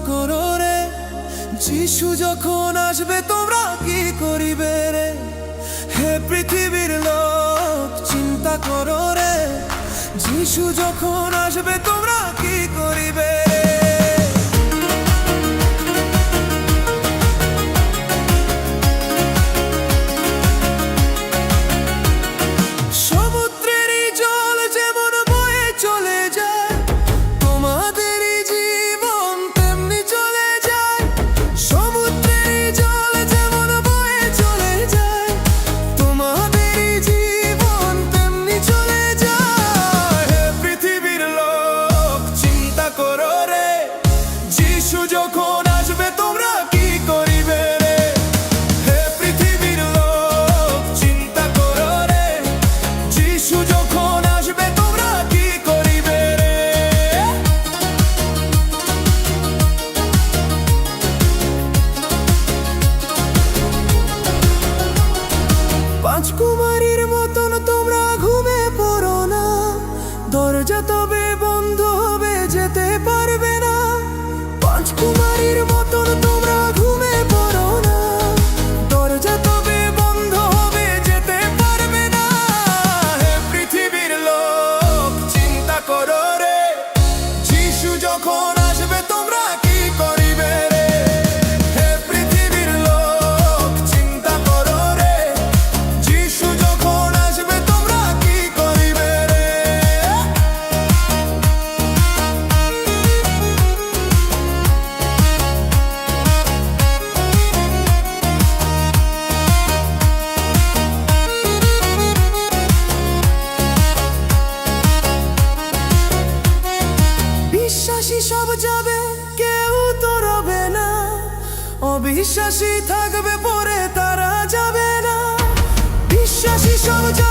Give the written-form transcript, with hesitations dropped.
করো রে, যিশু যখন আসবে তোমরা কি করিবে রে? হে পৃথিবীর লোক চিন্তা করো রে, যিশু যখন আসবে তোমরা কি করিবে রে? সমুদ্রেরই জল যেমন বয়ে চলে যায়, তোমাদেরই জীবন তেমনি চলে যায়। সমুদ্রেরই জল যেমন বয়ে চলে যায়, তোমাদেরই জীবন তেমনি চলে যায়। হে পৃথিবীর লোক চিন্তা করো রে, যিশু যখন আসবে তোমরা কি করিবে রে? হে পৃথিবীর লোক চিন্তা করো রে, যিশু যখন আসবে তোমরা কি করিবে রে? পাঁচ কুমারীর মতন তোমরা ঘুমে পড়ো না, দরজা তবে বন্ধ হবে, যেতে পারবে না। পাঁচ কুমারীর মতন তোমরা ঘুমে পড়ো না, দরজা তবে বন্ধ হবে, যেতে পারবে না। হে পৃথিবীর লোক চিন্তা করো রে, যিশু যখন আসবে তোমরা কি করিবে রে? হে পৃথিবীর লোক চিন্তা করো রে, যিশু যখন আসবে তোমরা কি করিবে রে? বিশ্বাসী সব যাবে, কেউ তো রবে না, অবিশ্বাসী থাকবে পরে, তারা যাবে না। বিশ্বাসী সব যাবে,